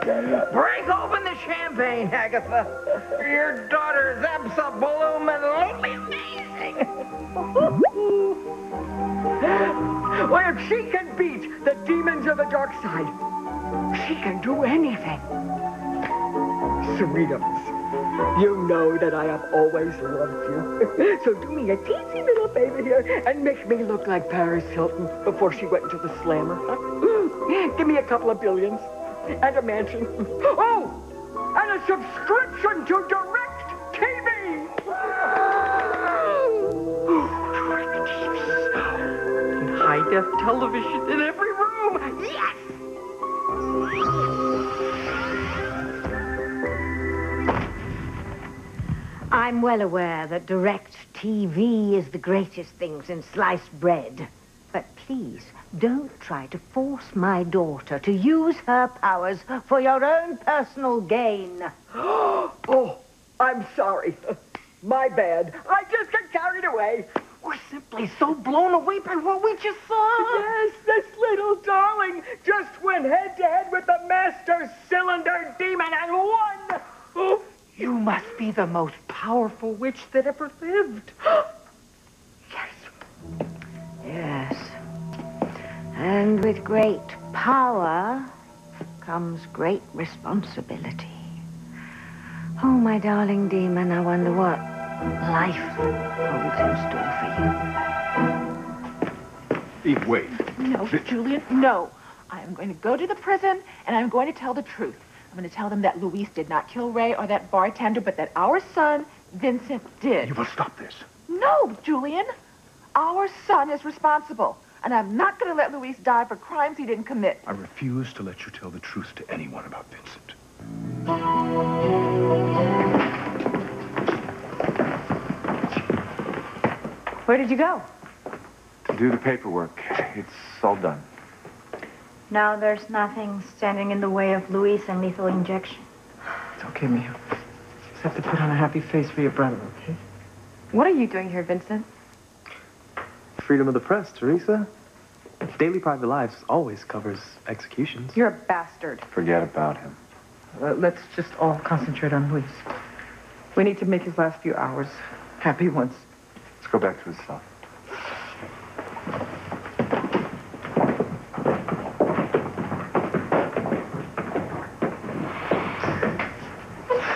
Break open the champagne, Agatha. Your daughter's absolutely amazing. Well, if she can beat the demons of the dark side, she can do anything. Sweetums, you know that I have always loved you. So do me a teensy little favor here and make me look like Paris Hilton before she went into the slammer. Huh? Give me a couple of billions and a mansion. Oh, and a subscription to Direct TV. High-def television in every room. Yes! I'm well aware that Direct TV is the greatest thing since sliced bread. But please, don't try to force my daughter to use her powers for your own personal gain. Oh, I'm sorry. My bad. I just got carried away. We're simply so blown away by what we just saw. Yes, this little darling just went head-to-head with the master cylinder demon and won. Oh. You must be the most powerful witch that ever lived. Yes. Yes. And with great power comes great responsibility. Oh, my darling demon, I wonder what life holds in store for you. Eve, wait. No, Julian, no. I am going to go to the prison, and I'm going to tell the truth. I'm going to tell them that Luis did not kill Ray or that bartender, but that our son, Vincent, did. You will stop this. No, Julian. Our son is responsible, and I'm not going to let Luis die for crimes he didn't commit. I refuse to let you tell the truth to anyone about Vincent. Where did you go? To do the paperwork. It's all done. Now there's nothing standing in the way of Luis and lethal injection. It's okay, Mia. Just have to put on a happy face for your brother, okay? What are you doing here, Vincent? Freedom of the press, Teresa. Daily Private Lives always covers executions. You're a bastard. Forget about him. Let's just all concentrate on Luis. We need to make his last few hours happy once. Let's go back to his cell.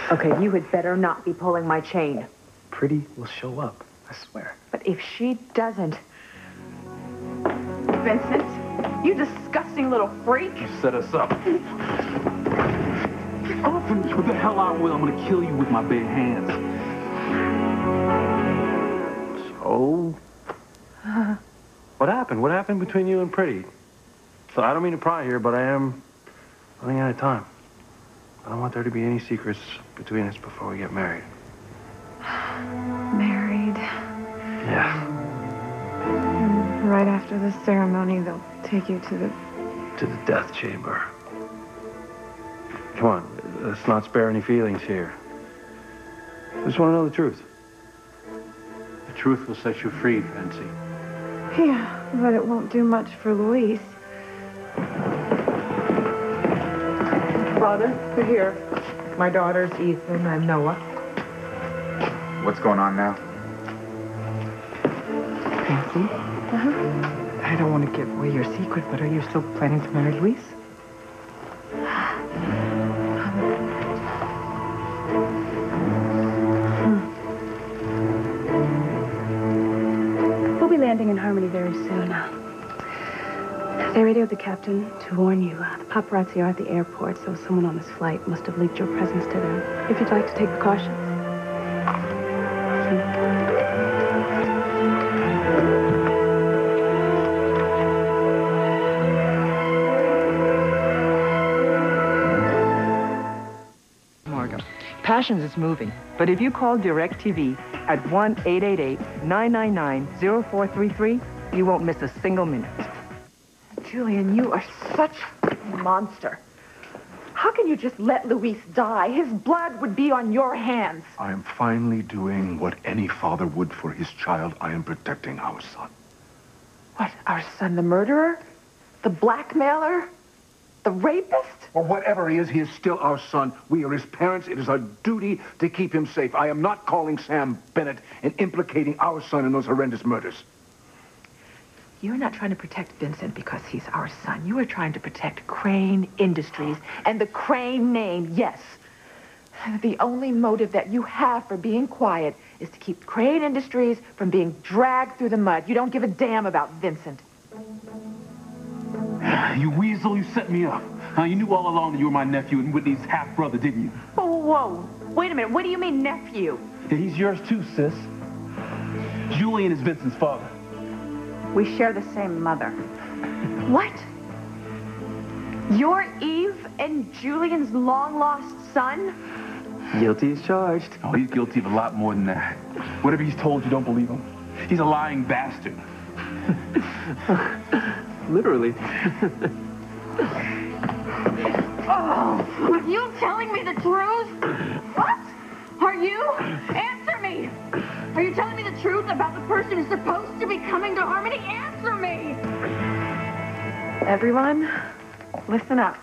Okay, you had better not be pulling my chain. Pretty will show up, I swear. But if she doesn't... Vincent, you disgusting little freak. You set us up. I'll finish what the hell I will. I'm gonna kill you with my bare hands. So? What happened? What happened between you and Pretty? So I don't mean to pry here, but I am running out of time. I don't want there to be any secrets between us before we get married. Married. Yeah. And right after the ceremony, they'll take you to the death chamber. Come on, let's not spare any feelings here. I just want to know the truth. The truth will set you free, Fancy. Yeah, but it won't do much for Luis. Father, we're here. My daughters, Ethan and Noah. What's going on now? Fancy? I don't want to give away your secret, but are you still planning to marry Luis? We'll be landing in Harmony very soon. They radioed the captain to warn you. The paparazzi are at the airport, so someone on this flight must have leaked your presence to them. If you'd like to take precautions. Morgan, Passions is moving, but if you call DirecTV at 1-888-999-0433, you won't miss a single minute. Julian, you are such a monster. How can you just let Luis die? His blood would be on your hands. I am finally doing what any father would for his child. I am protecting our son. What, our son, the murderer? The blackmailer? the rapist? Or whatever he is still our son. We are his parents. It is our duty to keep him safe. I am not calling Sam Bennett and implicating our son in those horrendous murders. You're not trying to protect Vincent because he's our son. You are trying to protect Crane Industries and the Crane name, yes. The only motive that you have for being quiet is to keep Crane Industries from being dragged through the mud. You don't give a damn about Vincent. You weasel, you set me up. You knew all along that you were my nephew and Whitney's half-brother, didn't you? Whoa. Wait a minute. What do you mean, nephew? Yeah, he's yours too, sis. Julian is Vincent's father. We share the same mother. What? You're Eve and Julian's long-lost son? Guilty as charged. Oh, he's guilty of a lot more than that. Whatever he's told you, don't believe him. He's a lying bastard. Literally. Oh, are you telling me the truth? What? Are you? Answer me. Are you telling me the truth about the person who's supposed to be coming to Harmony? Answer me. Everyone, listen up.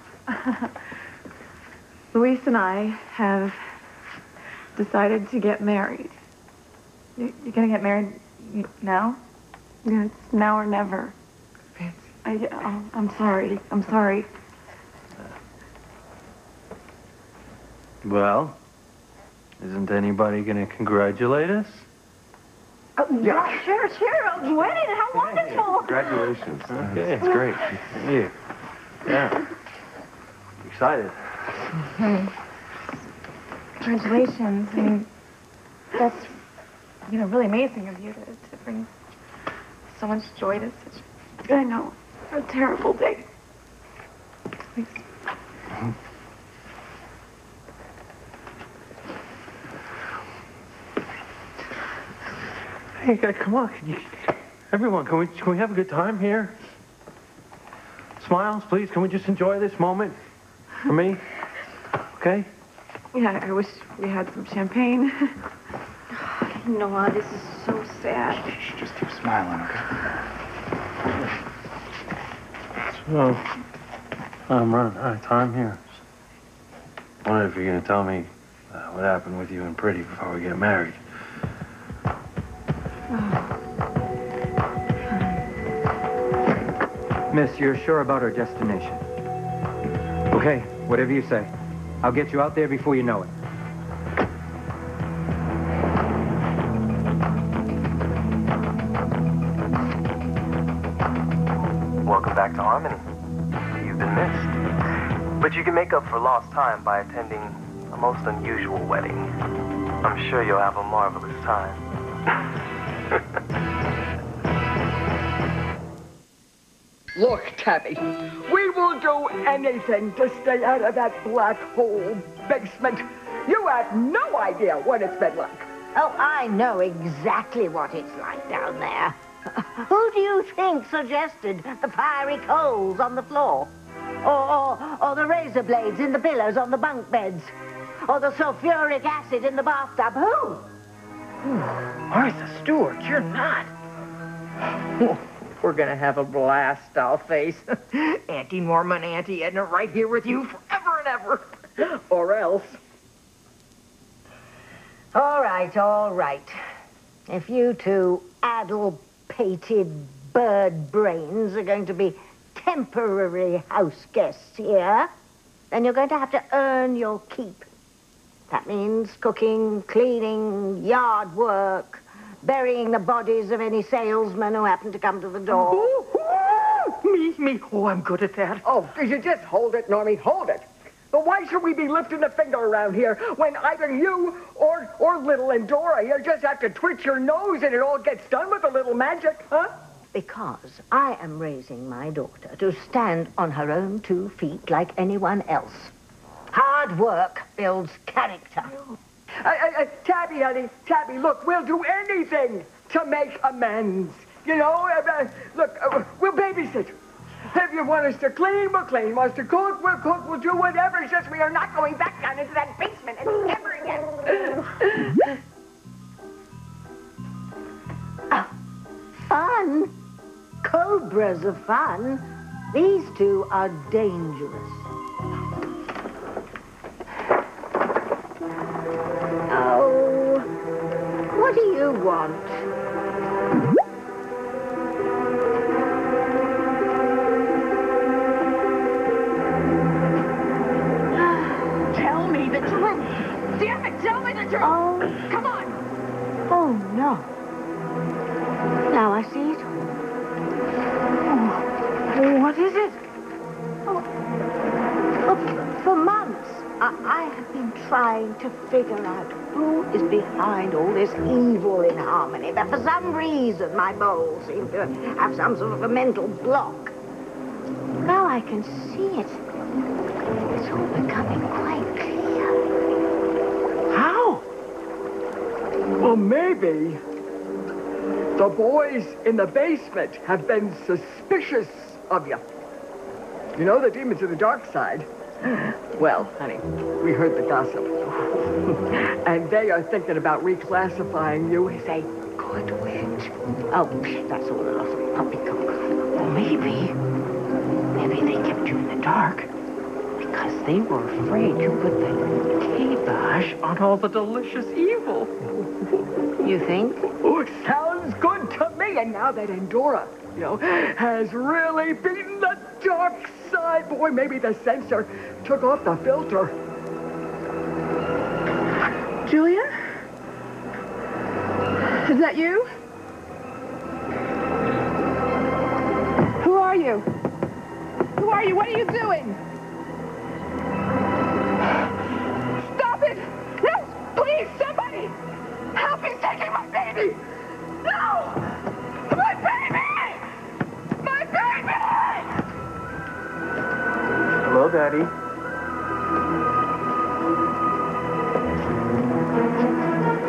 Luis and I have decided to get married. You're gonna get married now? Yeah, it's now or never. I'm sorry. I'm sorry. Well, isn't anybody going to congratulate us? Oh, yeah, sure. Wedding, how wonderful. Congratulations. Okay, it's great. Yeah. Excited. Congratulations. I mean, that's, really amazing of you to bring so much joy to such, I know, a terrible day. Please. Hey, come on. Everyone, can we have a good time here? Smiles, please. Can we just enjoy this moment for me? Okay? Yeah, I wish we had some champagne. Noah, this is so sad. Shh, just keep smiling, okay? So, I'm running out of time here. I wonder if you're going to tell me what happened with you and Pretty before we get married. Miss, you're sure about our destination? Okay, whatever you say. I'll get you out there before you know it. Welcome back to Harmony. You've been missed. But you can make up for lost time by attending a most unusual wedding. I'm sure you'll have a marvelous time. Look, Tabby, we will do anything to stay out of that black hole basement. You have no idea what it's been like. Oh, I know exactly what it's like down there. Who do you think suggested the fiery coals on the floor? Or the razor blades in the pillows on the bunk beds? Or the sulfuric acid in the bathtub? Who? Martha Stewart, you're not. We're gonna have a blast, Dollface. Auntie Norma and Auntie Edna right here with you forever and ever. Or else. All right. If you two addle-pated bird brains are going to be temporary house guests here, then you're going to have to earn your keep. That means cooking, cleaning, yard work, burying the bodies of any salesmen who happen to come to the door. Me. Oh, I'm good at that. Oh, you just hold it, Normie, hold it. But why should we be lifting a finger around here when either you or Little and Dora here just have to twitch your nose and it all gets done with a little magic, huh? Because I am raising my daughter to stand on her own 2 feet like anyone else. Hard work builds character. Tabby, honey, Tabby, look, we'll do anything to make amends. You know, look, we'll babysit. If you want us to clean, we'll clean. Want us to cook, we'll cook. We'll do whatever. It's just we are not going back down into that basement ever again. Fun? Cobras are fun. These two are dangerous. Oh, what do you want? Tell me the truth. Damn it, tell me the truth. Oh. Come on. Oh, no. Now I see it. Oh, what is it? Oh, for months, I have been trying to figure out who is behind all this evil in Harmony. But for some reason, my moles seem to have some sort of a mental block. Now I can see it. It's all becoming quite clear. How? Well, maybe the boys in the basement have been suspicious of you. You know, the demons of the dark side. Well, honey, we heard the gossip. And they are thinking about reclassifying you as a good witch. Oh, that's all a lot of poppycock. Or maybe they kept you in the dark because they were afraid you put the kibosh on all the delicious evil. You think? Oh, it sounds good to me. And now that Endora, has really beaten the dark side, boy, maybe the censor took off the filter. Julia? Is that you? Who are you? Who are you? What are you doing? Stop it! No! Please, somebody! Help! He's taking my baby! No! My baby! My baby! Hello, Daddy.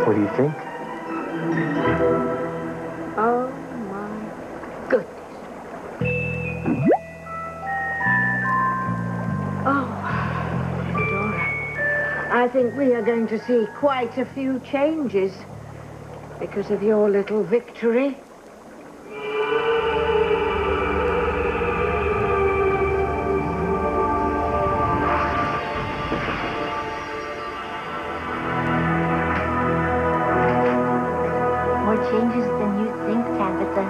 What do you think? Oh, my goodness. Oh, Dora, I think we are going to see quite a few changes because of your little victory. Changes than you think, Tabitha.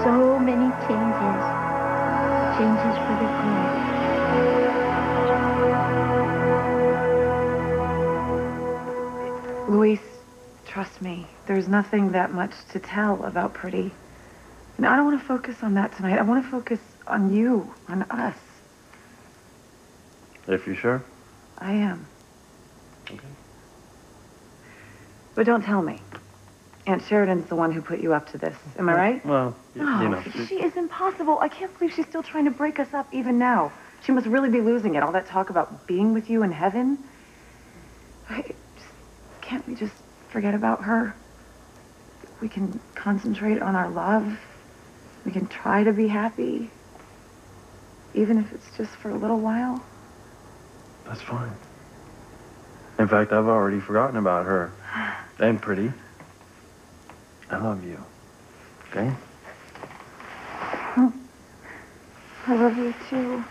So many changes. Changes for the good. Luis, trust me. There's nothing that much to tell about Pretty. And I don't want to focus on that tonight. I want to focus on you, on us. If you're sure. I am. Okay. But don't tell me. Aunt Sheridan's the one who put you up to this. Am I right? Well, you know. She is impossible. I can't believe she's still trying to break us up even now. She must really be losing it. All that talk about being with you in heaven. Can't we just forget about her? We can concentrate on our love. We can try to be happy. Even if it's just for a little while. That's fine. In fact, I've already forgotten about her. And Pretty. I love you. Okay? Oh, I love you too.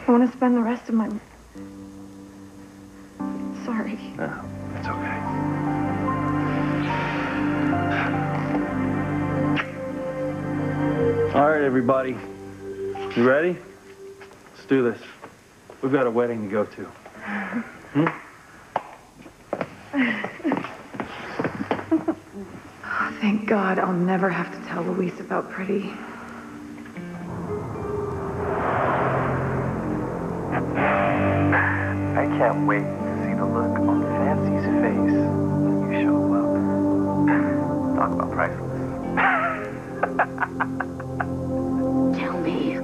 I want to spend the rest of my... Sorry. No, it's okay. All right, everybody. You ready? Let's do this. We've got a wedding to go to. Hmm? Thank God I'll never have to tell Luis about Pretty. I can't wait to see the look on Fancy's face when you show up. Talk about priceless. Tell me,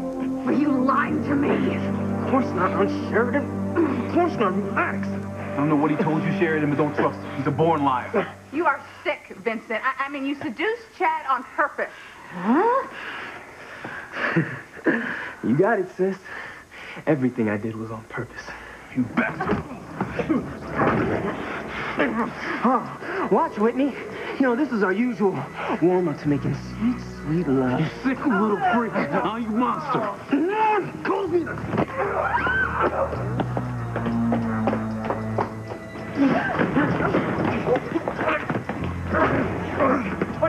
were you lying to me? Of course not, Aunt Sheridan. Of course not, relax. I don't know what he told you, Sheridan, but don't trust him. He's a born liar. You are sick, Vincent. I mean, you seduced Chad on purpose. Huh? You got it, sis. Everything I did was on purpose. You bastard. Oh, watch, Whitney. You know, this is our usual warm-up to making sweet, sweet love. You sick little freak. Now you monster. What's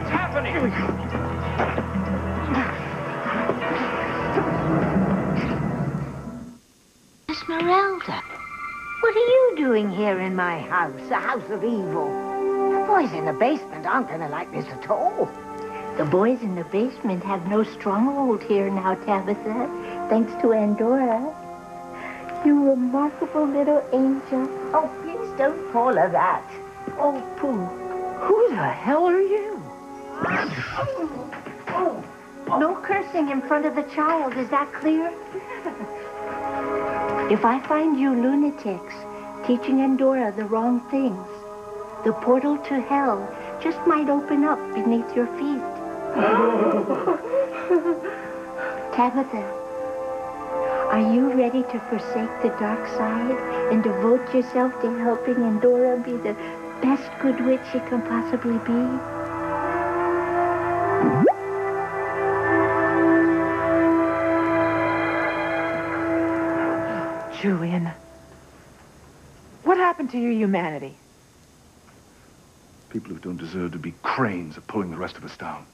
happening? Esmeralda, what are you doing here in my house, a house of evil? The boys in the basement aren't going to like this at all. The boys in the basement have no stronghold here now, Tabitha, thanks to Andorra. You remarkable little angel. Oh, please don't call her that. Oh, Pooh. Who the hell are you? No cursing in front of the child, is that clear? If I find you lunatics teaching Andorra the wrong things, the portal to hell just might open up beneath your feet. Tabitha, are you ready to forsake the dark side and devote yourself to helping Andorra be the best good witch she can possibly be? Julian, what happened to your humanity? People who don't deserve to be cranes are pulling the rest of us down.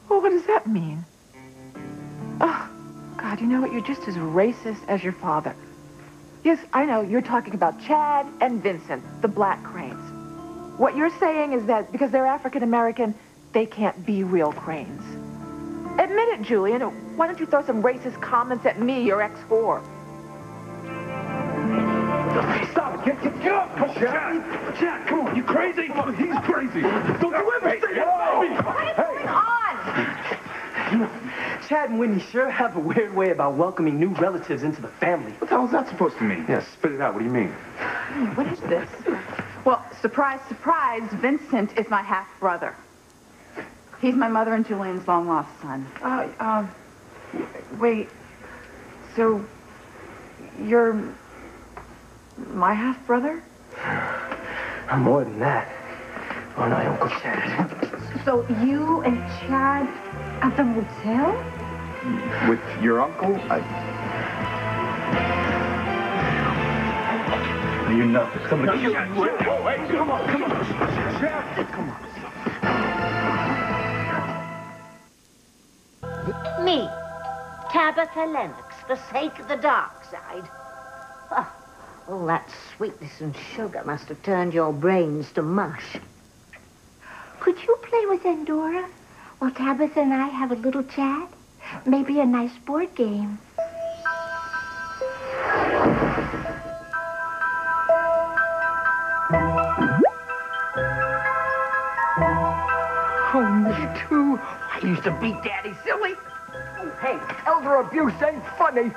Well, what does that mean? Oh, God, you know what? You're just as racist as your father. Yes, I know, you're talking about Chad and Vincent, the black cranes. What you're saying is that because they're African-American, they can't be real cranes. Admit it, Julian. Why don't you throw some racist comments at me, your ex-whore? Stop it! Get up! Come on, Chad, come on! You crazy? He's crazy! Don't you ever say that to me! What is going on? You know, Chad and Whitney sure have a weird way about welcoming new relatives into the family. What the hell is that supposed to mean? Yeah, spit it out. What do you mean? What is this? Well, surprise, surprise, Vincent is my half-brother. He's my mother and Julian's long-lost son. Wait. So, you're my half-brother? I'm more than that. Oh, no, Uncle Chad. So you and Chad at the motel? With your uncle? You're nuts. Come on. Come on. Chad, come on. Me, Tabitha Lennox, forsake the dark side. Oh, all that sweetness and sugar must have turned your brains to mush. Could you play with Andorra while Tabitha and I have a little chat? Maybe a nice board game. Oh, me too. I used to beat Daddy silly. Oh, hey, elder abuse ain't funny.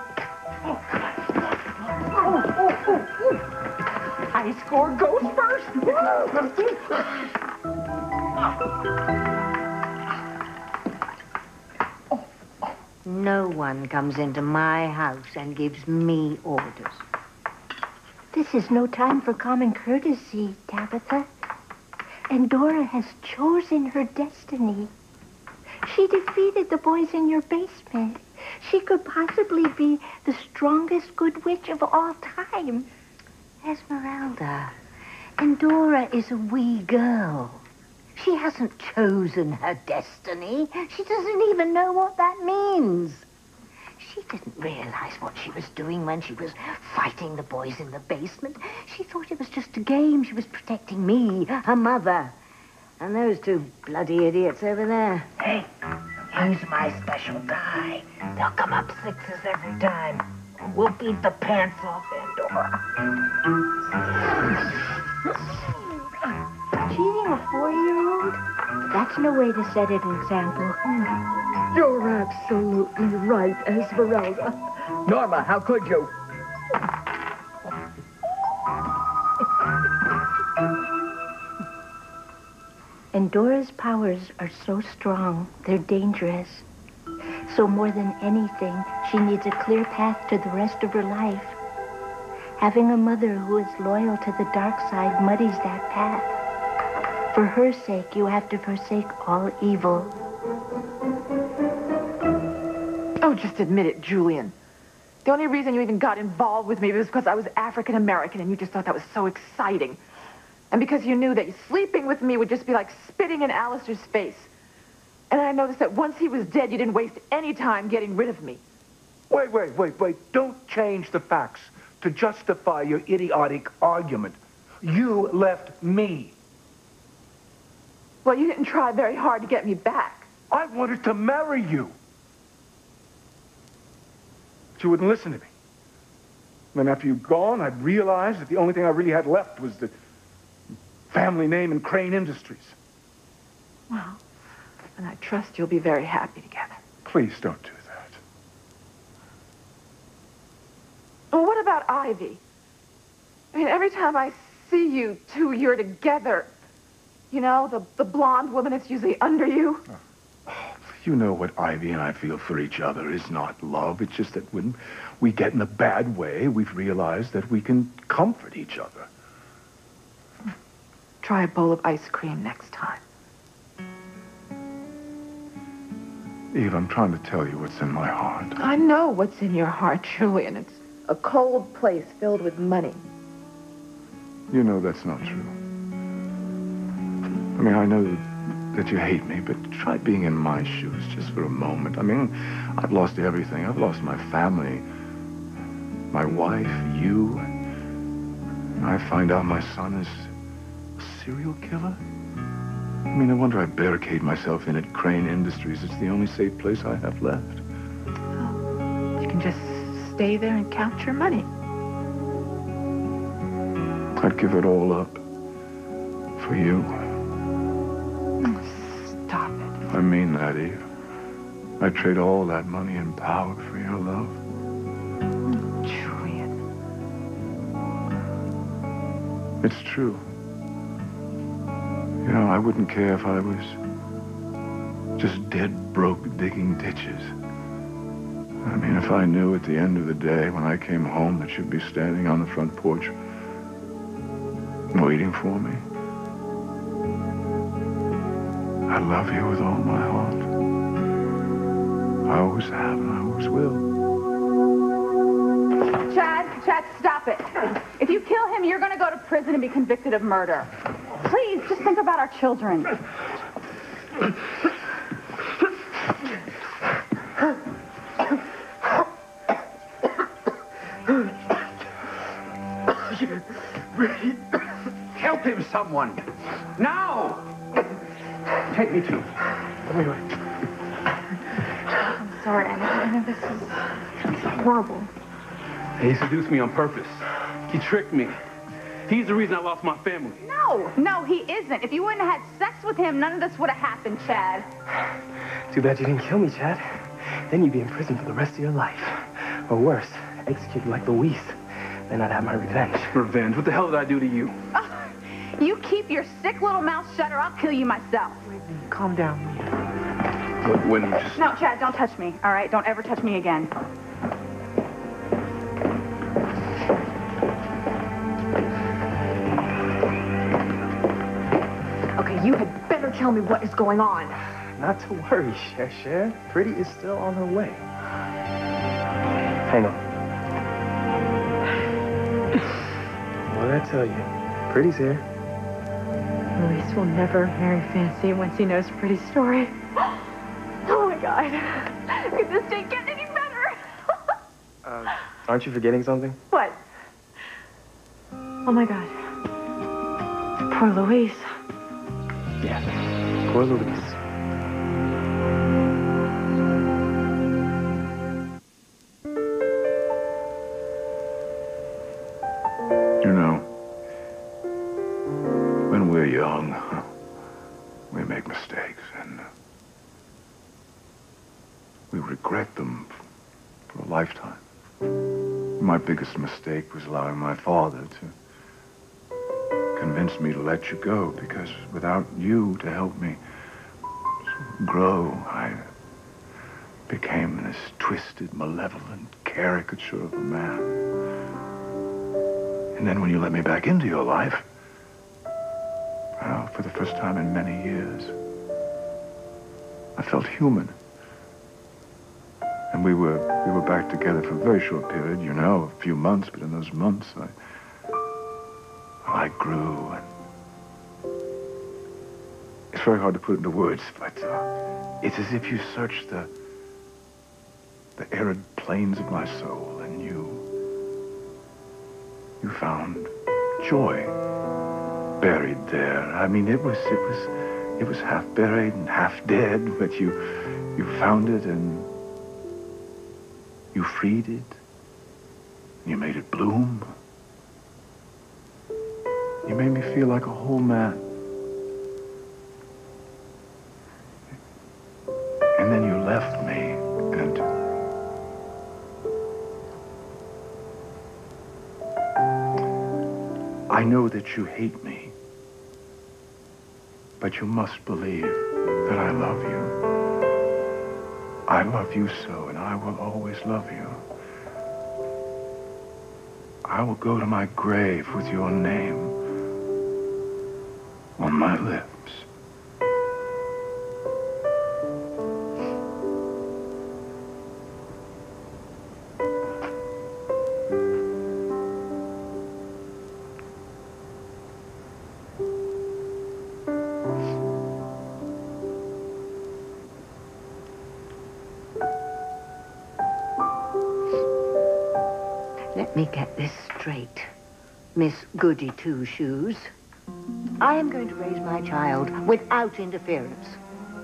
High score goes first. No one comes into my house and gives me orders. This is no time for common courtesy, Tabitha. Andorra has chosen her destiny. She defeated the boys in your basement. She could possibly be the strongest good witch of all time. Esmeralda, Andorra is a wee girl. She hasn't chosen her destiny. She doesn't even know what that means. She didn't realize what she was doing when she was fighting the boys in the basement. She thought it was just a game. She was protecting me, her mother, and those two bloody idiots over there. Hey, use my special die. They'll come up sixes every time. We'll beat the pants off Andorra. Cheating a 4-year-old? That's no way to set an example. You're absolutely right, Esmeralda. Norma, how could you? Andorra's powers are so strong, they're dangerous. So more than anything, she needs a clear path to the rest of her life. Having a mother who is loyal to the dark side muddies that path. For her sake, you have to forsake all evil. Oh, just admit it, Julian. The only reason you even got involved with me was because I was African American and you just thought that was so exciting. And because you knew that sleeping with me would just be like spitting in Alistair's face. And I noticed that once he was dead, you didn't waste any time getting rid of me. Wait. Don't change the facts to justify your idiotic argument. You left me. Well, you didn't try very hard to get me back. I wanted to marry you. But you wouldn't listen to me. Then after you'd gone, I'd realized that the only thing I really had left was the family name in Crane Industries. Well, and I trust you'll be very happy together. Please don't do that. Well, what about Ivy? I mean, every time I see you two, you're together. You know, the blonde woman that's usually under you. You know what Ivy and I feel for each other is not love. It's just that when we get in a bad way, we've realized that we can comfort each other. Try a bowl of ice cream next time. Eve, I'm trying to tell you what's in my heart. I know what's in your heart, Julian. It's a cold place filled with money. You know that's not true. I mean, I know that you hate me, but try being in my shoes just for a moment. I mean, I've lost everything. I've lost my family, my wife, you. And I find out my son is a serial killer. I mean, no wonder I barricade myself in at Crane Industries. It's the only safe place I have left. Well, you can just stay there and count your money. I'd give it all up for you. Stop it. I mean that, Eve. I'd trade all that money and power for your love. Julian. It's true. You know, I wouldn't care if I was just dead broke digging ditches. I mean, if I knew at the end of the day when I came home that you'd be standing on the front porch waiting for me. I love you with all my heart. I always have and I always will. Chad, stop it. If you kill him, you're going to go to prison and be convicted of murder. Please, just think about our children. Help him, someone. Now! Take me too. Wait. I'm sorry. I know this is horrible. He seduced me on purpose. He tricked me. He's the reason I lost my family. No, he isn't. If you wouldn't have had sex with him, none of this would have happened, Chad. Too bad you didn't kill me, Chad. Then you'd be in prison for the rest of your life. Or worse, executed like Louise. Then I'd have my revenge. Revenge? What the hell did I do to you? You keep your sick little mouth shut or I'll kill you myself. Calm down. When just... No, Chad, don't touch me, all right? Don't ever touch me again. Okay, you had better tell me what is going on. Not to worry, Cher. Pretty is still on her way. Hang on. What did I tell you? Pretty's here. Luis will never marry Fancy once he knows Pretty's story. Oh my God. Could this date get any better? Aren't you forgetting something? What? Oh my God. Poor Luis. Yeah, poor Luis. You know, when we're young, we make mistakes and we regret them for a lifetime. My biggest mistake was allowing my father to convince me to let you go, because without you to help me grow, I became this twisted, malevolent caricature of a man. And then when you let me back into your life, well, for the first time in many years, I felt human. And we were back together for a very short period, you know, a few months, but in those months, I grew, and it's very hard to put into words, but it's as if you searched the arid plains of my soul, and you found joy buried there. I mean, it was half buried and half dead, but you found it, and you freed it. You made it bloom. You made me feel like a whole man. And then you left me, and I know that you hate me, but you must believe that I love you. I love you so, and I will always love you. I will go to my grave with your name on my lips. Let me get this straight, Miss Goody Two-Shoes. I am going to raise my child without interference.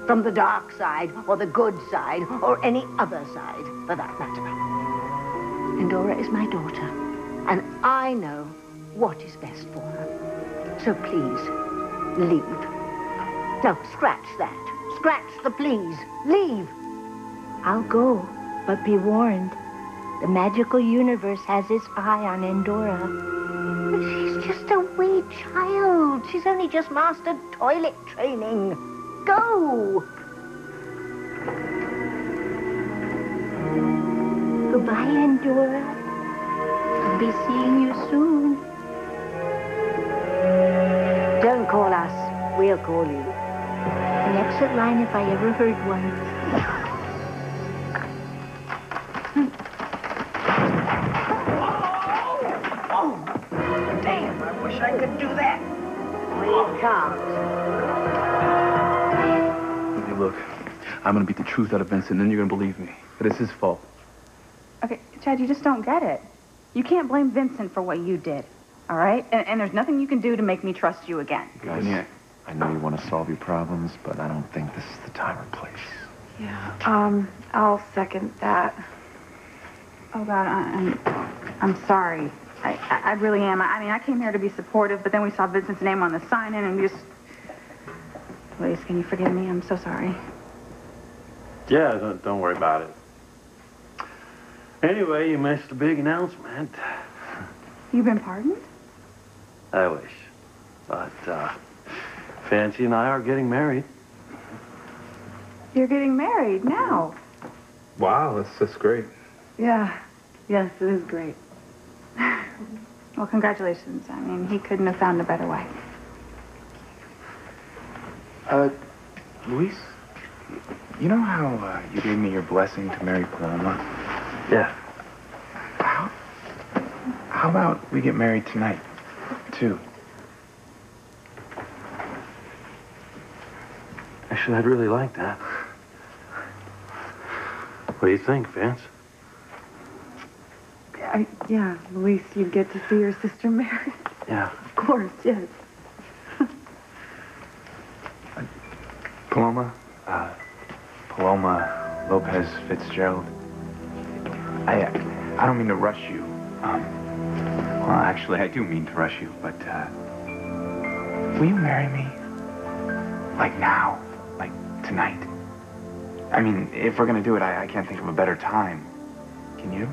From the dark side, or the good side, or any other side, for that matter. Endora is my daughter, and I know what is best for her. So please, leave. No, scratch that. Scratch the please. Leave. I'll go, but be warned. The magical universe has its eye on Endora. She's just a wee child. She's only just mastered toilet training. Go! Goodbye, Endora. I'll be seeing you soon. Don't call us. We'll call you. An exit line if I ever heard one. I could do that. We can't. Hey, look, I'm gonna beat the truth out of Vincent, and then you're gonna believe me. But it's his fault. Okay, Chad, you just don't get it. You can't blame Vincent for what you did, all right? And there's nothing you can do to make me trust you again. Guys, I know you want to solve your problems, but I don't think this is the time or place. Yeah, I'll second that. Oh, God, I'm sorry. I really am. I mean, I came here to be supportive, but then we saw Vincent's name on the sign-in, and we just... Please, can you forgive me? I'm so sorry. Yeah, don't worry about it. Anyway, you missed a big announcement. You've been pardoned? I wish. But, Fancy and I are getting married. You're getting married now? Wow, that's great. Yeah. Yes, it is great. Well, congratulations. I mean, he couldn't have found a better way. Luis, you know how you gave me your blessing to marry Paloma? Yeah. How about we get married tonight, too? Actually, I'd really like that. What do you think, Vance? Yeah, Luis, you get to see your sister married. Yeah. Of course, yes. Paloma Lopez Fitzgerald. I don't mean to rush you. Well, actually, I do mean to rush you, but, will you marry me? Like now? Like tonight? I mean, if we're gonna do it, I can't think of a better time. Can you?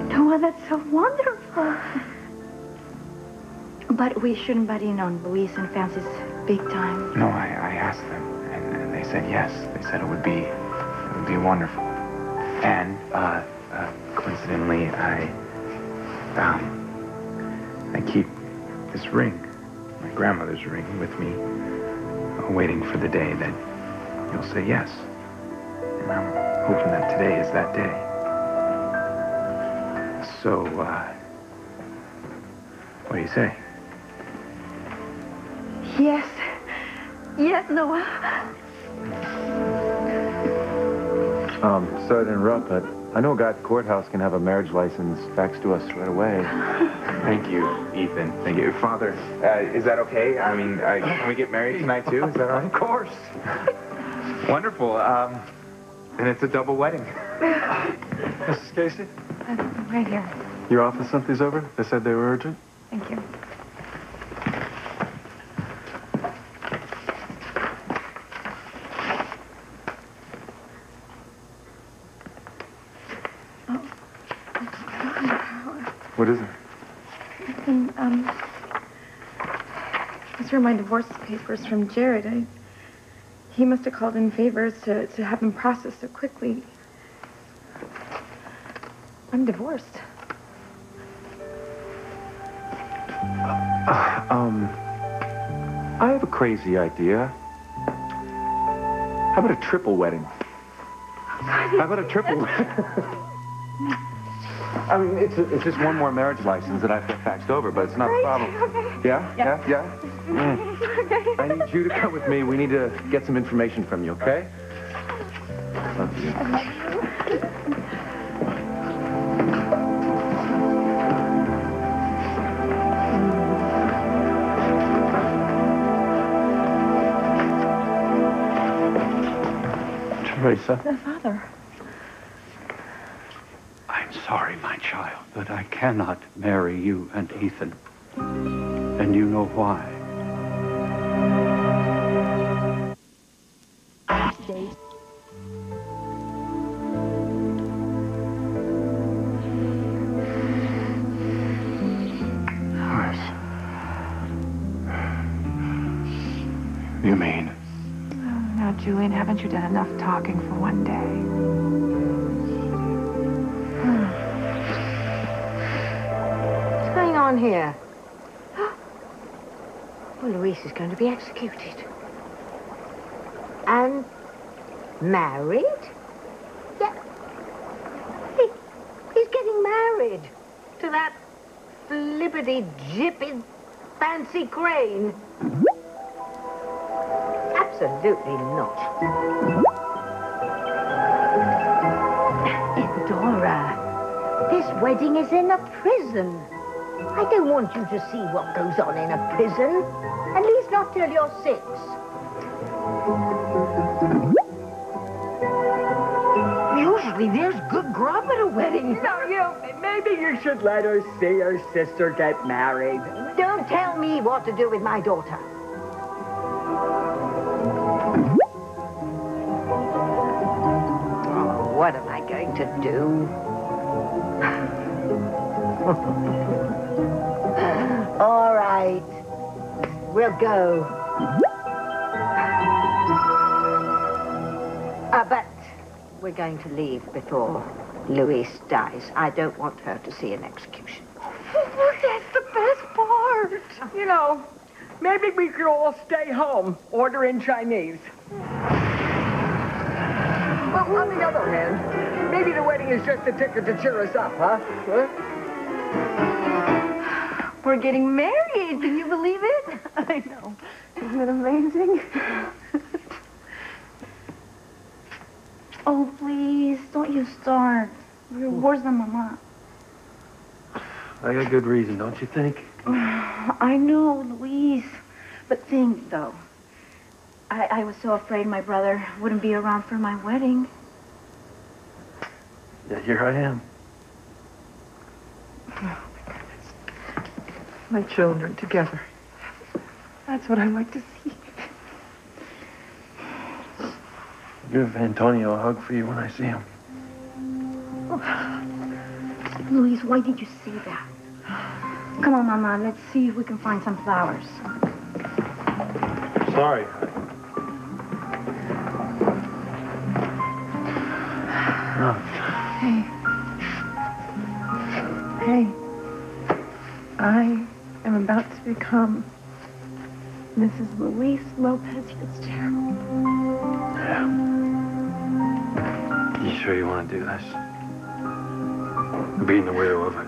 Noah, that's so wonderful. But we shouldn't butt in on Luis and Fancy's big time. No, I asked them, and they said yes. They said it would be wonderful. And, coincidentally, I keep this ring, my grandmother's ring, with me, waiting for the day that you'll say yes. And hoping that today is that day. So, what do you say? Yes. Yes, Noah. Sorry to interrupt, but I know a guy at the courthouse can have a marriage license faxed to us right away. Thank you, Ethan. Thank you. Father, is that okay? I mean, can we get married tonight, too? Is that all right? Of course. Wonderful. And it's a double wedding. Mrs. Casey? Right here. Your office sent these over? They said they were urgent? Thank you. What is it? These are my divorce papers from Jared. He must have called in favors to have them processed so quickly. I'm divorced. I have a crazy idea. How about a triple wedding? How about a triple wedding? I mean, it's just one more marriage license that I've faxed over, but it's not a problem. Okay. Yeah? Okay. I need you to come with me. We need to get some information from you, okay? Love you. Teresa. Father. I'm sorry, my child, but I cannot marry you and Ethan. And you know why. You mean? Now, Julian, haven't you done enough talking for one day? What's going on here? Well, Luis is going to be executed. And married? Yeah. He's getting married to that flippity-jippy fancy Crane. Absolutely not. Dora, this wedding is in a prison. I don't want you to see what goes on in a prison. At least not till you're 6. Usually there's good grub at a wedding. Maybe you should let her see her sister get married. Don't tell me what to do with my daughter. Oh, what am I going to do? All right. We'll go. But we're going to leave before Louise dies. I don't want her to see an execution. That's the best part. You know, maybe we could all stay home, order in Chinese. Well, on the other hand, maybe the wedding is just a ticket to cheer us up, huh? We're getting married. Can you believe it? I know. Isn't it amazing? Oh, please, don't you start. Where's the mama? I got good reason, don't you think? I know, Louise. But think, though. I was so afraid my brother wouldn't be around for my wedding. Yeah, here I am. My children together. That's what I like to see. Give Antonio a hug for you when I see him. Louise, why did you say that? Come on, Mama, let's see if we can find some flowers. Sorry. Hey, I am about to become Mrs. Louise Lopez Fitzgerald. Yeah. You sure you want to do this? Being the widow of a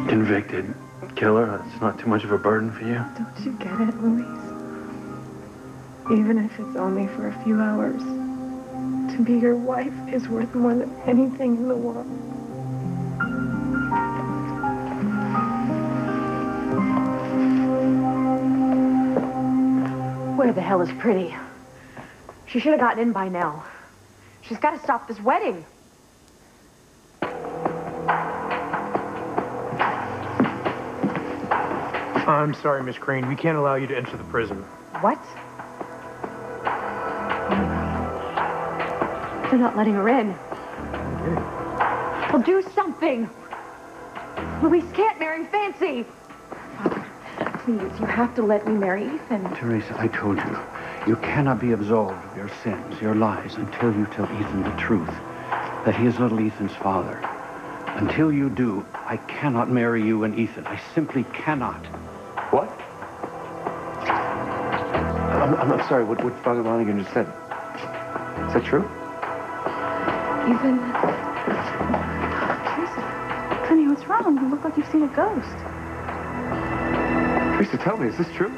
convicted killer, that's not too much of a burden for you? Don't you get it, Luis? Even if it's only for a few hours, to be your wife is worth more than anything in the world. Where the hell is Pretty? She should have gotten in by now. She's got to stop this wedding. I'm sorry, Miss Crane. We can't allow you to enter the prison. What? They're not letting her in. Well, do something. Luis can't marry Fancy. Father, please, you have to let me marry Ethan. Teresa, I told you, you cannot be absolved of your sins, your lies, until you tell Ethan the truth, that he is little Ethan's father. Until you do, I cannot marry you and Ethan. I simply cannot. What? I'm sorry, what Father Lonigan just said. Is that true? Ethan. Teresa. Honey, what's wrong? You look like you've seen a ghost. Teresa, tell me, is this true?